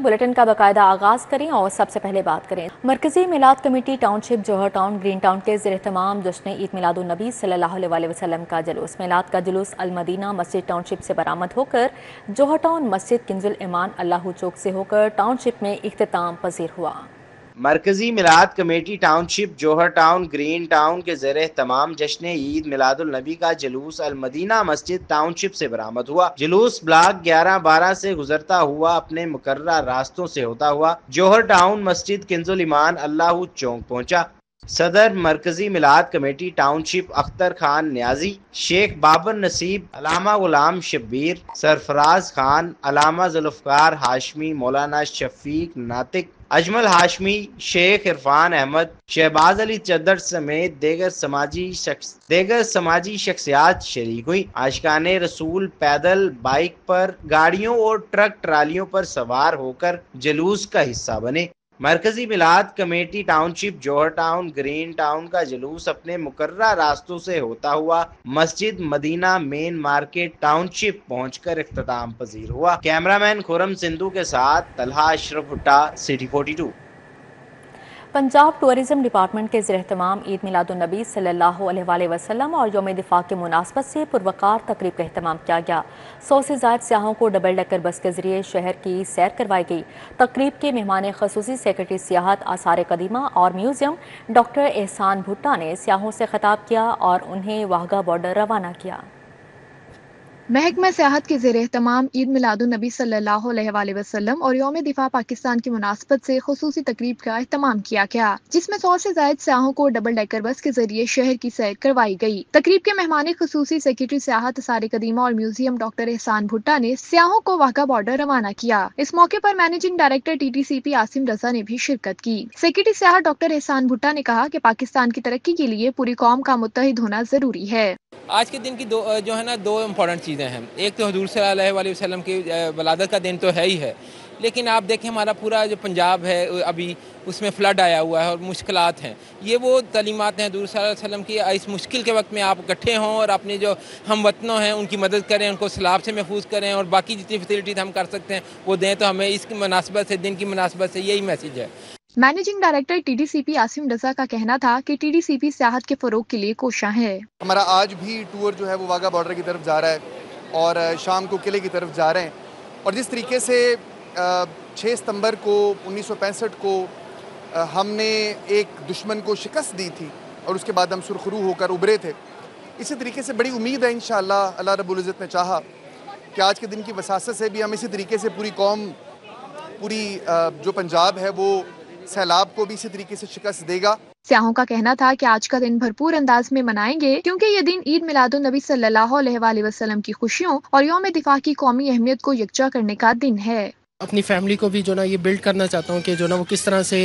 Bulletin का बाकायदा आगाज करें और सबसे पहले बात करें मरकजी मिलाद कमेटी टाउनशिप जौहर टाउन ग्रीन टाउन के ज़ेर-ए-तमाम जश्न ईद मिलादुन नबी सल्लल्लाहु अलैहि वसल्लम का जुलूस। मिलाद का जुलूस अल मदीना मस्जिद टाउनशिप से बरामद होकर जौहर टाउन मस्जिद किंजुल ईमान अल्लाहू चौक से होकर टाउनशिप में इख्तिताम पजीर हुआ। मरकजी मिलाद कमेटी टाउनशिप जौहर टाउन ग्रीन टाउन के ज़ेरे तमाम जश्न ईद मिलादुल नबी का जुलूस अल मदीना मस्जिद टाउनशिप से बरामद हुआ। जुलूस ब्लॉक 11-12 से गुजरता हुआ अपने मुकर्ररा रास्तों से होता हुआ जौहर टाउन मस्जिद किंजुल ईमान अल्लाहू चौक पहुंचा। सदर मरकजी मिलाद कमेटी टाउनशिप अख्तर खान न्याजी, शेख बाबर नसीब, अलामा गुलाम शब्बीर, सरफराज खान, अलामा जुल्फकार हाशमी, मौलाना शफीक नातिक, अजमल हाशमी, शेख इरफान अहमद, शहबाज अली चद्दर समेत देगर समाजी शख्सियात शरीक हुई। आशिकाने रसूल पैदल, बाइक पर, गाड़ियों और ट्रक ट्रालियों पर सवार होकर जुलूस का हिस्सा बने। मरकजी मिलाद कमेटी टाउनशिप जौहर टाउन ग्रीन टाउन का जुलूस अपने मुकर्ररा रास्तों से होता हुआ मस्जिद मदीना मेन मार्केट टाउनशिप पहुंचकर इख्तिताम पजीर हुआ। कैमरामैन खुरम सिंधु के साथ तलहा अशरफ भुट्टा, सिटी 42। पंजाब टूरिज्म डिपार्टमेंट के ज़ेर-ए-तमाम ईद मिलादुन्नबी सल्लल्लाहु अलैहि वसल्लम और यौम दिफा के मुनासबत से पुरवकार तकरीब का एहतमाम किया गया। 100 से ज़ायद सियाहों को डबल डेकर बस के जरिए शहर की सैर करवाई गई। तकरीब के मेहमान ख़ुसूसी सेक्रेटरी सियाहत आसार कदीमा और म्यूजियम डॉक्टर एहसान भुट्टा ने सियाहों से खिताब किया और उन्हें वाहगा बॉर्डर रवाना किया। महकमा सियाहत के ज़ेर एहतमाम ईद मिलादुन्नबी सल्लल्लाहु अलैहि वसल्लम और यौम दिफा पाकिस्तान की मुनासबत से खुसूसी तकरीब का एहतमाम किया गया, जिसमें 100 से ज़ायद सियाहों को डबल डेकर बस के जरिए शहर की सैर करवाई गई। तकरीब के मेहमान खुसूसी सेक्रेटरी सियाहत आसार कदीमा और म्यूजियम डॉक्टर एहसान भुट्टा ने सियाहों को वाहगा बॉर्डर रवाना किया। इस मौके पर मैनेजिंग डायरेक्टर TTCP आसिम रजा ने भी शिरकत की। सेक्रेटरी सियाहत डॉक्टर एहसान भुट्टा ने कहा कि पाकिस्तान की तरक्की के लिए पूरी कौम का मुत्तहिद होना जरूरी है। आज के दिन की दो इम्पॉर्टेंट चीज़ें हैं। एक तो हुजूर सल्लल्लाहु अलैहि वसल्लम की वलादत का दिन तो है ही है, लेकिन आप देखें हमारा पूरा जो पंजाब है अभी उसमें फ्लड आया हुआ है और मुश्किलात हैं। ये वो तालीमात हैं हुजूर सल्लल्लाहु अलैहि वसल्लम की, इस मुश्किल के वक्त में आप इकट्ठे हों और अपने जो हम वतनों हैं उनकी मदद करें, उनको सैलाब से महफूज करें और बाकी जितनी फैसिलिटीज़ हम कर सकते हैं वो दें। तो हमें इसकी मुनासबत से, दिन की मुनासबत से यही मैसेज है। मैनेजिंग डायरेक्टर TTCP आसिम रजा का कहना था कि TTCP सियाहत के फरोग के लिए कोशां है। हमारा आज भी टूर जो है वो वाघा बॉर्डर की तरफ जा रहा है और शाम को किले की तरफ जा रहे हैं। और जिस तरीके से 6 सितंबर को 1965 को हमने एक दुश्मन को शिकस्त दी थी और उसके बाद हम सुरखरू होकर उभरे थे, इसी तरीके से बड़ी उम्मीद है इंशाअल्लाह अल्लाह रब्बुल इज़्ज़त ने चाहा कि आज के दिन की वसासत से भी हम इसी तरीके से पूरी कौम, पूरी जो पंजाब है वो सैलाब को भी इसी तरीके से शिकस्त देगा। सियाहों का कहना था कि आज का दिन भरपूर अंदाज में मनाएंगे क्योंकि ये दिन ईद मिलादुन्नबी सल्लल्लाहु अलैहि वसल्लम की खुशियों और यौम दिफा की कौमी अहमियत को यकजा करने का दिन है। अपनी फैमिली को भी जो ना ये बिल्ड करना चाहता हूँ कि जो ना वो किस तरह से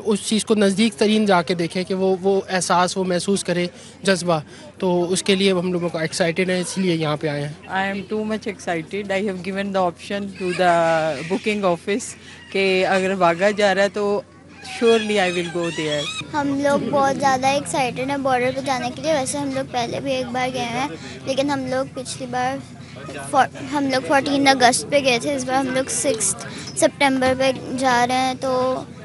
उस चीज़ को नज़दीक तरीन जाके देखें कि वो एहसास वो महसूस करे, जज्बा। तो उसके लिए हम लोगों को एक्साइटेड है, इसलिए यहाँ पे आए हैं। I am too much excited. I have given the option to the booking office कि अगर वाघा जा रहा है तो surely I will go there. हम लोग बहुत ज़्यादा एक्साइटेड हैं बॉर्डर पे जाने के लिए। वैसे हम लोग पहले भी एक बार गए हैं, लेकिन हम लोग पिछली बार हम लोग 14 अगस्त पे गए थे। इस बार हम लोग 6 सितंबर पे जा रहे हैं, तो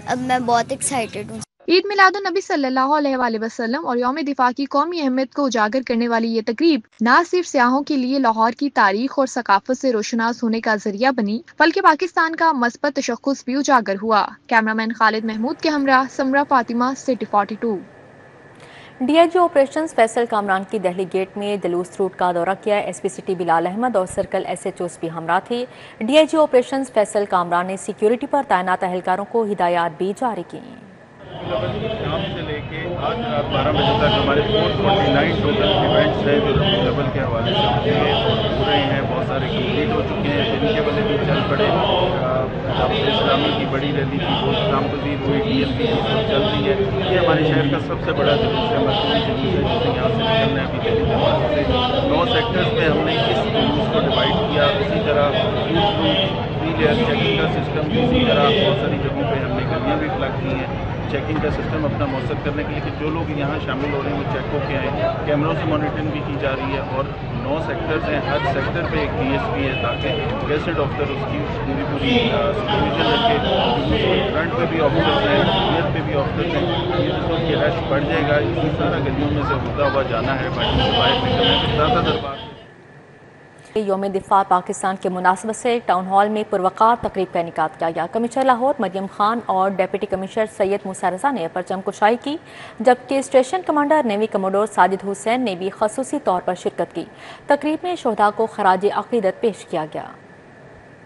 अब मैं बहुत एक्साइटेड हूँ। ईद मिलादुन्नबी सल्लल्लाहु अलैहि वसल्लम और यौम दिफा की कौमी अहमियत को उजागर करने वाली ये तकरीब न सिर्फ सियाहों के लिए लाहौर की तारीख और सकाफत से रोशनास होने का जरिया बनी, बल्कि पाकिस्तान का मस्बत तशख्खुस भी उजागर हुआ। कैमरामैन खालिद महमूद के हमरा Samra Fatima, city 42। DIG operations Faisal Kamran की दहली गेट में जुलूस रूट का दौरा किया। SP सिटी बिलाल अहमद और सर्कल SHOs भी हमरा थे। DIG ऑपरेशंस फैसल कामरान ने सिक्योरिटी पर तैनात एहलकारों को हिदायत भी जारी की। शाम से लेके आज रात 12 बजे तक हमारे 449 टोटल इवेंट्स हैं जो लेवल के हवाले से होते हैं और हो रहे हैं। बहुत सारे कंप्लीट हो चुके हैं, दिन के वाले भी चल पड़े। इस्लामी की बड़ी रैली थी वो नामपजीर हुई, DLP की सब चल रही है। ये हमारे शहर का सबसे बड़ा जुलूस है, मरकजी जुलूस है, जिसे यहाँ से निकलना है अभी दिल्ली दरवाजे से। 9 सेक्टर्स में हमने इस जुलूस को डिवाइड किया। उसी तरह 3 लेयर चेकिंग का सिस्टम, इसी तरह बहुत सारी जगहों पर हमने गलियाँ भी फ्लग की हैं चेकिंग का सिस्टम अपना मौसर करने के लिए कि जो लोग यहाँ शामिल हो रहे हैं वो चेक होके आए। कैमरों से मॉनिटरिंग भी की जा रही है और 9 सेक्टर्स हैं, हर सेक्टर पे एक DSP है ताकि गेजेटेड ऑफिसर उसकी पूरी सुपरविजन पे भी ऑफिसर्स हैं, नीयत पे भी ऑफिसर्स हैं। ये जिस वक्त ये रश बढ़ जाएगा, इसी सारा गलियों में से होता हुआ जाना है, पार्टी से बाहर निकलना है, ज़्यादा दरबार यौम दिफा पाकिस्तान के मुनासबत से टाउन हॉल में पुरवकार तकरीब का इनेकाद किया गया। कमिश्नर लाहौर मरियम खान और डिप्टी कमिश्नर सैयद मूसा रजा ने परचम कुशाई की, जबकि station commander navy commodore Sajid Hussain ने भी खसूसी तौर पर शिरकत की। तकरीब में शोहदा को खराज अकीदत पेश किया गया।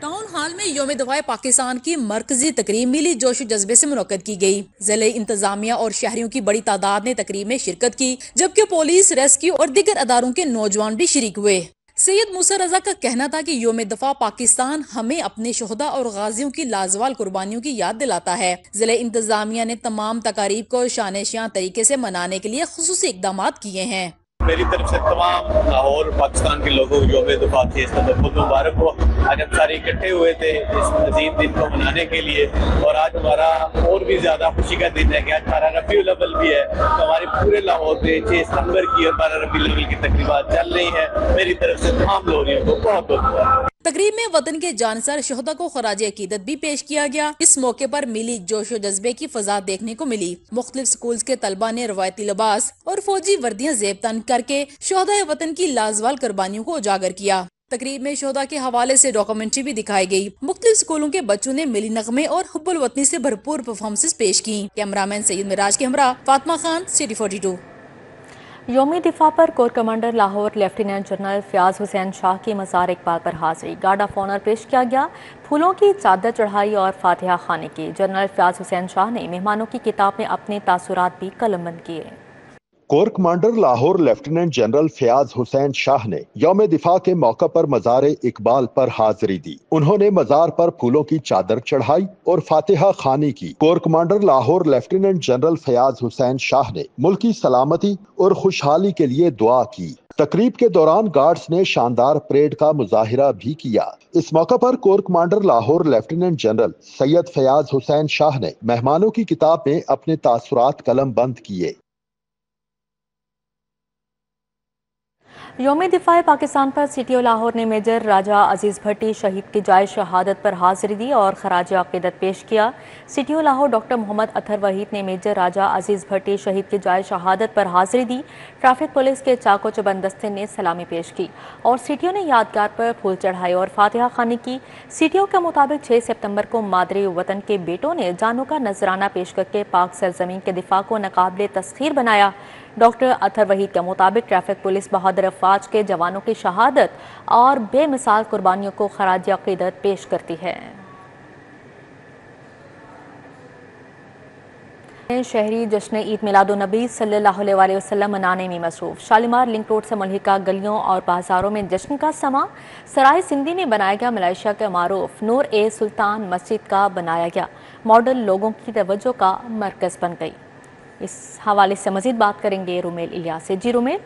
टाउन हॉल में यौम दिफा पाकिस्तान की मरकजी तकरीब मिली जोश व जज्बे से मुनक्कद की गई। जिले इंतजामिया और शहरियों की बड़ी तादाद ने तकरीब में शिरकत की, जबकि पुलिस, रेस्क्यू और दीगर अदारों के नौजवान भी शरीक हुए। सैयद मूसा रजा का कहना था कि यौम दिफा पाकिस्तान हमें अपने शोहदा और गाजियों की लाजवाल कुर्बानियों की याद दिलाता है। जिले इंतजामिया ने तमाम तकारीब को शान शान तरीके से मनाने के लिए खुसूसी इकदाम किए हैं। मेरी तरफ से तमाम लाहौर पाकिस्तान के लोगों को यौम दिफा की बहुत मुबारक हो। आज हम सारे इकट्ठे हुए थे इस अजीम दिन को मनाने के लिए, और आज हमारा और भी ज्यादा खुशी का दिन है कि आज 12 रबीउल अव्वल भी है। तो हमारे पूरे लाहौर में 6 सितंबर की और 12 रबीउल अव्वल की तकरीबात चल रही है। मेरी तरफ से तमाम लोगों को बहुत बहुत मुबारक। तकरीब में वतन के जानसार शोहदा को खराज अकीदत भी पेश किया गया। इस मौके पर मिली जोश व जज्बे की फजा देखने को मिली। मुख्तलिफ स्कूल्स के तलबा ने रवायती लिबास और फौजी वर्दियां ज़ेब तन करके शोहदा वतन की लाजवाल कुर्बानियों को उजागर किया। तकरीब में शोहदा के हवाले से डॉक्यूमेंट्री भी दिखाई गई। मुख्तलिफ स्कूलों के बच्चों ने मिली नगमे और हुब्बुल वतनी से भरपूर परफॉर्मेंसेस पेश की। कैमरामैन सईद मिराज के हमरा फातिमा खान, सिटी 42। यौम दिफा पर core commander Lahore lieutenant general Fayyaz Hussain Shah की मज़ार इकबाल पर हाजिरी, गार्ड ऑफ ऑनर पेश किया गया, फूलों की चादर चढ़ाई और फातिहा खाने की। जनरल फयाज हुसैन शाह ने मेहमानों की किताब में अपने तासुरात भी कलमबंद किए। Core commander Lahore lieutenant general Fayyaz Hussain Shah ने यौम दिफा के मौका पर मज़ार इकबाल पर हाजिरी दी। उन्होंने मज़ार पर फूलों की चादर चढ़ाई और फातिहा खानी की। Core commander Lahore lieutenant general Fayyaz Hussain Shah ने मुल्क की सलामती और खुशहाली के लिए दुआ की। तकरीब के दौरान गार्ड्स ने शानदार परेड का मुजाहिरा भी किया। इस मौका पर core commander Lahore lieutenant general Syed Fayyaz Hussain Shah ने मेहमानों की किताब में अपने तासुरात कलम बंद किए। यौम दिफा पाकिस्तान पर सिटी लाहौर ने मेजर राजा अजीज भट्टी शहीद की जाए शहादत पर हाजिरी दी और खराज अकीदत पेश किया। सिटी लाहौर डॉक्टर मोहम्मद अतर वहीद ने मेजर राजा अजीज भट्टी शहीद की जाए शहादत पर हाजिरी दी। ट्रैफिक पुलिस के चाको चबंद दस्ते ने सलामी पेश की और सिटियों ने यादगार पर फूल चढ़ाए और फातिहा खानी की। सिटियों के मुताबिक 6 सितंबर को मादरे वतन के बेटों ने जानों का नजराना पेश करके पाक सरजमीन के दिफा को नाकाबिले तस्खीर बनाया। डॉक्टर अतर वहीद के मुताबिक ट्रैफिक पुलिस बहादुर अफवाज के जवानों की शहादत और बेमिसाल कुर्बानियों को खराज अकीदत पेश करती है। शहरी जश्न ईद मिलादुन्नबी सल्लल्लाहु अलैहि वसल्लम मनाने में मसरूफ। शालीमार लिंक रोड से मुल्हिका गलियों और बाजारों में जश्न का समा। सराय सिंधी में बनाया गया मलेशिया के मारूफ नूर ए सुल्तान मस्जिद का बनाया गया मॉडल लोगों की तवज्जो का मरकज बन गई। इस हवाले से मजीद बात करेंगे रुमेल इलियास से। जी रुमेल।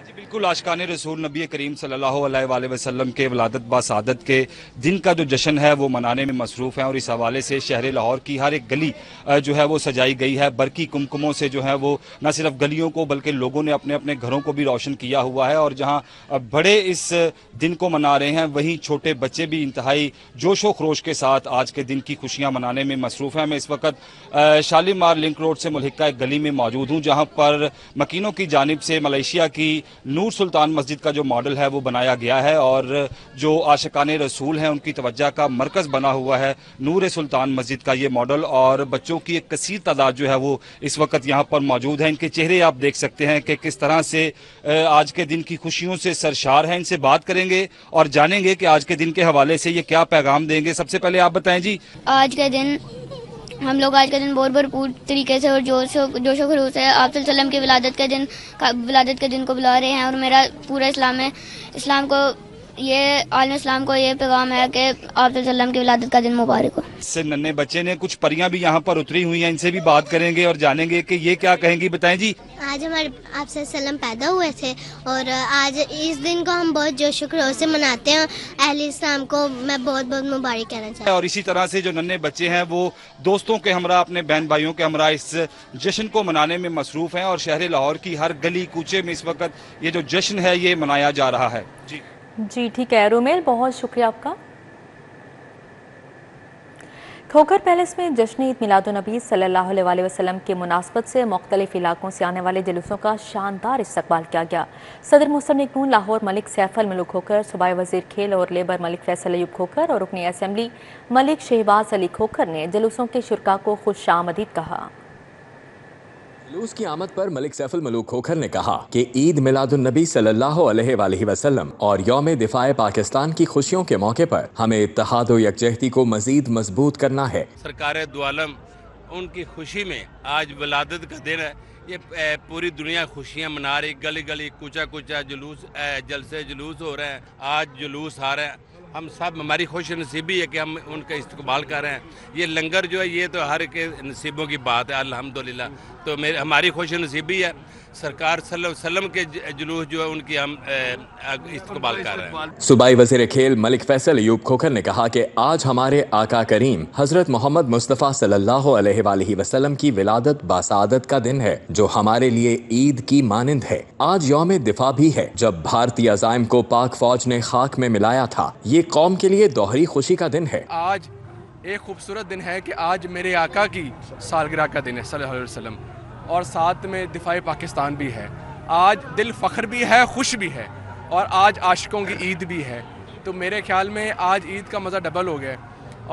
बिल्कुल आशिकाने रसूल नबी करीम सल्लल्लाहु अलैहि वसल्लम के वलादत बासादत के दिन का जो जश्न है वो मनाने में मसरूफ़ है और इस हवाले से शहर लाहौर की हर एक गली जो है वो सजाई गई है। बरकी कुमकुमों से जो है वो न सिर्फ गलियों को बल्कि लोगों ने अपने अपने घरों को भी रोशन किया हुआ है। और जहाँ बड़े इस दिन को मना रहे हैं वहीं छोटे बच्चे भी इंतहाई जोशो खरोश के साथ आज के दिन की खुशियाँ मनाने में मसरूफ़ हैं। मैं इस वक्त शालीमार लिंक रोड से मुल्हिका एक गली में मौजूद हूँ जहाँ पर मकीनों की जानिब से मलेशिया की नूर सुल्तान मस्जिद का जो मॉडल है वो बनाया गया है और जो आशिकाने रसूल हैं उनकी तवज्जो का मरकज़ बना हुआ है नूर सुल्तान मस्जिद का ये मॉडल। और बच्चों की एक कसीर तादाद जो है वो इस वक्त यहाँ पर मौजूद है। इनके चेहरे आप देख सकते हैं कि किस तरह से आज के दिन की खुशियों से सरशार हैं। इनसे बात करेंगे और जानेंगे कि आज के दिन के हवाले से ये क्या पैगाम देंगे। सबसे पहले आप बताएं जी। आज के दिन हम लोग आज का दिन बहुत भरपूर तरीके से और जोशो खरूश से आप सल्लम की विलादत के दिन को बुला रहे हैं। और मेरा पूरा इस्लाम को ये आलम इस्लाम को ये पैगाम है कि आप सल्लम की विलादत का दिन मुबारक हो। इससे नन्हे बच्चे ने कुछ परियां भी यहाँ पर उतरी हुई हैं, इनसे भी बात करेंगे और जानेंगे कि ये क्या कहेंगी। बताएं जी। आज हमारे आप सल्लम पैदा हुए थे और आज इस दिन को हम बहुत जोश खरोश से मनाते हैं। अहले इस्लाम को मैं बहुत बहुत मुबारक कहना चाहती हूँ। और इसी तरह से जो नन्हे बच्चे हैं वो दोस्तों के हमरा अपने बहन भाइयों के हमरा इस जश्न को मनाने में मसरूफ हैं और शहर लाहौर की हर गली कूचे में इस वक्त ये जो जश्न है ये मनाया जा रहा है। जी ठीक है रुमेल, बहुत शुक्रिया आपका। کھوکھر پیلس میں جشن عید میلاد النبی صلی اللہ علیہ وسلم کی مناسبت سے مختلف علاقوں سے آنے والے جلوسوں کا شاندار استقبال کیا گیا۔ صدر مسلم لیگ نون لاہور ملک سیف الملوک کھوکھر، صوبائی وزیر کھیل اور لیبر ملک فیصل ایوب کھوکھر اور رکن اسمبلی ملک شہباز علی کھوکھر نے جلوسوں کے شرکاء کو خوش آمدید کہا۔ جلوس کی آمد پر ملک سیف الملوک کھوکھر نے کہا کہ عید میلاد النبی صلی اللہ علیہ وآلہ وسلم اور یوم دفاع پاکستان کی خوشیوں کے موقع پر ہمیں اتحاد و یکجہتی کو مزید مضبوط کرنا ہے۔ سرکار دو عالم ان کی خوشی میں آج ولادت کا دن ہے، یہ پوری دنیا خوشیاں منا رہی، گلی گلی کوچا کوچا جلوس جلسے جلوس ہو رہے ہیں، آج جلوس آ رہے ہیں۔ ہم سب ہماری خوش نصیبی ہے کہ ہم ان کا استقبال کر رہے ہیں۔ یہ لنگر جو ہے یہ تو ہر کے نصیبوں کی بات ہے الحمدللہ، تو ہماری خوش نصیبی ہے۔ سرکار صلی اللہ علیہ وسلم کے جلوس جو ہے ان کی ہم استقبال کر رہے ہیں۔ صوبائی وزیر کھیل ملک فیصل ایوب کھوکھر نے کہا کہ آج ہمارے آقا کریم حضرت محمد مصطفیٰ صلی اللہ علیہ وآلہ وسلم کی ولادت باسعادت کا دن ہے، جو ہمارے لیے عید کی مانند ہے۔ آج یوم دفاع بھی ہے، جب بھارتی عزائم کو پاک فوج نے خاک میں ملایا تھا۔ یہ قوم کے لیے دوہری خوشی کا دن ہے۔ آج ایک خوبصورت دن ہے کہ آج میرے آقا کی سالگرہ کا دن ہے صلی اللہ علیہ وسلم، اور ساتھ میں دفاع پاکستان بھی ہے۔ آج دل فخر بھی ہے، خوش بھی ہے، اور آج عاشقوں کی عید بھی ہے، تو میرے خیال میں آج عید کا مزہ ڈبل ہو گیا،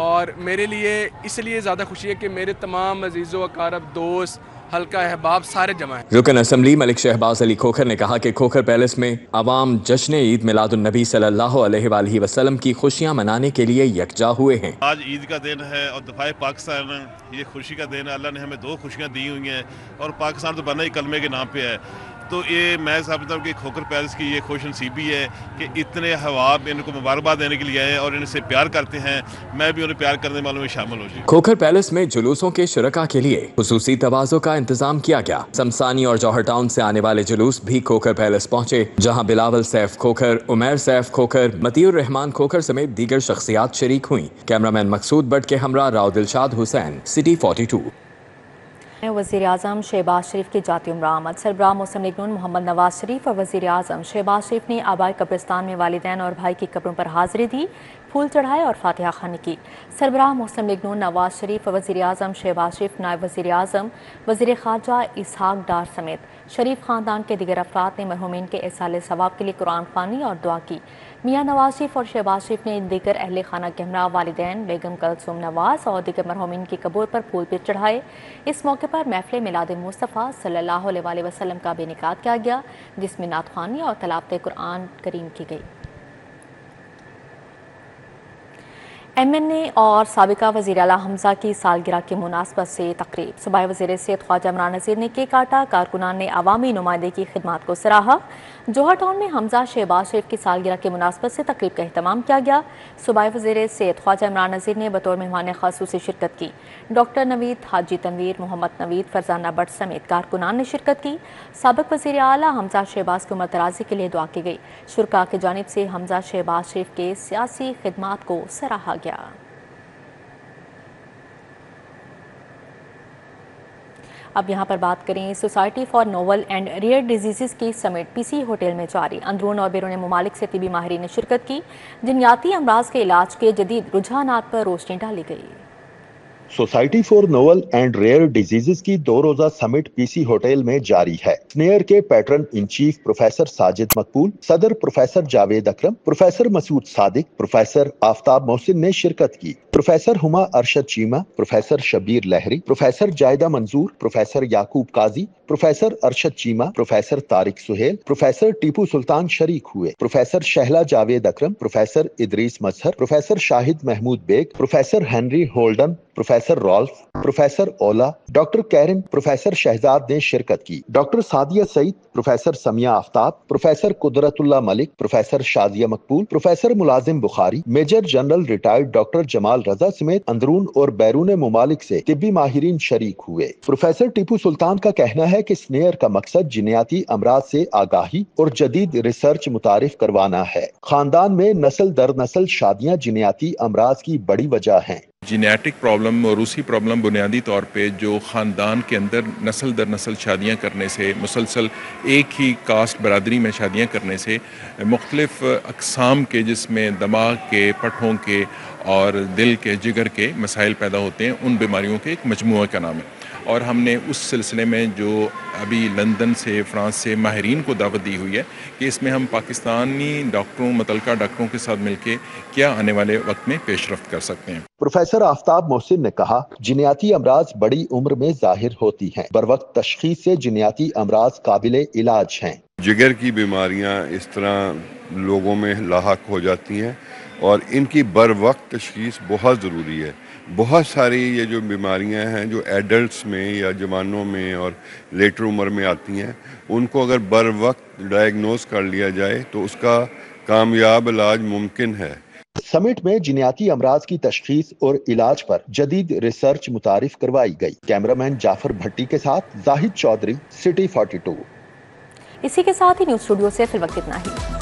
اور میرے لیے اس لیے زیادہ خوشی ہے کہ میرے تمام عزیز و اقارب، دوست، حلقہ احباب سارے جمع ہیں۔ رکن اسمبلی ملک شہباز علی کھوکھر نے کہا کہ کھوکھر پیلس میں عوام جشن عید میلاد النبی صلی اللہ علیہ وآلہ وسلم کی خوشیاں منانے کے لیے یکجا ہوئے ہیں۔ آج عید کا دن ہے اور دفاع پاکستان یہ خوشی کا دن ہے۔ اللہ نے ہمیں دو خوشیاں دی ہوئی ہیں، اور پاکستان تو بنا ہی کلمے کے نام پہ ہے، تو یہ میں سمجھتا ہوں کہ کھوکھر پیلس کی یہ خوش نصیبی ہے کہ اتنے احباب ان کو مبارکباد دینے کے لیے آئے اور ان سے پیار کرتے ہیں۔ میں بھی انہیں پیار کرنے والوں میں شامل ہو جاؤں۔ کھوکھر پیلس میں جلوسوں کے شرکاء کے لیے خصوصی تواضع کا انتظام کیا گیا۔ سمسانی اور جوہر ٹاؤن سے آنے والے جلوس بھی کھوکھر پیلس پہنچے، جہاں بلاول سیف کھوکھر، عمیر سیف کھوکھر، مطیع الرحمان کھوکھر سمیت دیگر شخصیات شریک ہوئیں۔ کیمرامین مقصود بٹ کے ہمراہ راؤ دلشاد حسین، سٹی 42۔ وزیر اعظم شہباز شریف کی جاتی عمرہ آمد۔ سربراہ مسلم لیگ نون محمد نواز شریف اور وزیر اعظم شہباز شریف نے آبائی قبرستان میں والدین اور بھائی کی قبروں پر حاضری دی، پھول چڑھائے اور فاتحہ خوانی کی۔ سربراہ مسلم لیگ نون نواز شریف اور وزیر اعظم شہباز شریف، نائب وزیر اعظم وزیر خارجہ اسحاق ڈار سمیت شریف خاندان کے دیگر افراد نے مرحومین کے ایصال ثواب کے لیے قرآن خوانی اور دعا کی۔ میاں نواز شریف اور شہباز شریف نے دیگر اہل خانہ کے ہمراہ والدین بیگم کلثوم نواز اور دیگر مرحومین کی قبور پر پھول بھی چڑھائے۔ اس موقع پر محفل میلاد مصطفیٰ صلی اللہ علیہ وسلم کا بھی انعقاد کیا گیا، جس میں نعت خوانی اور تلاوت قرآن کریم کی گئی۔ MNA اور سابقہ وزیر اعلیٰ حمزہ کی سالگرہ کی مناسبت سے تقریب۔ صوبائی وزیر صحت خواجہ عمران نذیر نے کیک کاٹا، کارکنان نے عوامی نمائندے کی خدمات کو سراہا۔ جوہر ٹاؤن میں حمزہ شہباز شریف کی سالگرہ کی مناسبت سے تقریب کا اہتمام کیا گیا۔ صوبائی وزیر صحت خواجہ عمران نذیر نے بطور مہمان خصوصی شرکت کی۔ Doctor Naveed, Haji Tanveer, Muhammad Naveed, Farzana but سمیت کارکنان نے شرکت کی۔ سابق وزیر اعلیٰ حمزہ شہباز کی عمر دراز کے لیے دعا کی گئی۔ شرکاء کی جانب سے حمزہ شہباز شریف کے سیاسی خدمات کو سراہا گیا۔ اب یہاں پر بات کریں، society for novel and rare diseases کی سمٹ PC ہوٹل میں جاری۔ اندرون اور بیرون ممالک سے طبی ماہرین نے شرکت کی۔ جنیاتی امراض کے علاج کے جدید رجحانات پر روشنی ڈالی گئی۔ Society for novel and rare diseases کی 2 روزہ سمٹ PC ہوٹل میں جاری ہے۔ سنیئر کے patron in chief professor Sajid Maqbool, صدر professor Javed Akram, professor Masood Sadiq, professor Aftab Mohsin نے شرکت کی۔ Professor Huma Arshad Cheema, professor Shabbir Lehri, professor Zaida Manzoor, professor Yaqoob Qazi, professor Arshad Cheema, professor Tariq Sohail, professor Tipu Sultan شریک ہوئے۔ Professor Shehla Javed Akram, professor Idrees Mazhar, professor Shahid Mahmood Baig, professor Henry Holden, professor Ralph, professor Ola, doctor Karen, professor Shehzad نے شرکت کی۔ ڈاکٹر سعدیہ سعید، پروفیسر سمیہ آفتاب، پروفیسر قدرت اللہ ملک، پروفیسر شازیہ مقبول، پروفیسر ملازم بخاری، میجر جنرل ریٹائرڈ ڈاکٹر جمال رضا سمیت اندرون اور بیرون ممالک سے طبی ماہرین شریک ہوئے۔ پروفیسر ٹیپو سلطان کا کہنا ہے کہ سنیئر کا مقصد جنیاتی امراض سے آگاہی اور جدید ریسرچ متعارف کروانا ہے۔ خاندان میں نسل در نسل شادیاں جنیاتی امراض کی بڑی وجہ ہیں۔ जीनेटिक प्रॉब्लम और रूसी प्रॉब्लम बुनियादी तौर पे जो ख़ानदान के अंदर नस्ल दर नस्ल शादियाँ करने से, मुसलसल एक ही कास्ट बरादरी में शादियाँ करने से मुख्तलिफ़ अक़साम के जिसमें दिमाग के, पट्ठों के और दिल के, जिगर के मसाइल पैदा होते हैं, उन बीमारियों के एक मजमूआ का नाम है। और हमने उस सिलसिले में जो अभी लंदन से, फ्रांस से माहिरीन को दावत दी हुई है कि इसमें हम पाकिस्तानी डॉक्टरों, मुतलका डॉक्टरों के साथ मिलकर क्या आने वाले वक्त में पेशरफ्त कर सकते हैं। प्रोफेसर आफ्ताब मोहसिन ने कहा, जिन्याती अमराज बड़ी उम्र में जाहिर होती हैं। बरवक्त तशखीस से जिन्याती अमराज काबिले इलाज हैं। जिगर की बीमारियां इस तरह लोगों में लाहक हो जाती हैं और इनकी बर वक्त तशखीस बहुत ज़रूरी है। बहुत सारी ये जो बीमारियां हैं जो एडल्ट्स में या जवानों में और लेटर उम्र में आती हैं, उनको अगर बर वक्त डायग्नोज कर लिया जाए तो उसका कामयाब इलाज मुमकिन है। समिट में जिन्याती अमराज की तशखीस और इलाज पर जदीद रिसर्च मुतारिफ करवाई गई। कैमरामैन जाफर भट्टी के साथ जाहिद चौधरी, सिटी 42। इसी के साथ ही न्यूज़ स्टूडियो से फिलहाल इतना ही।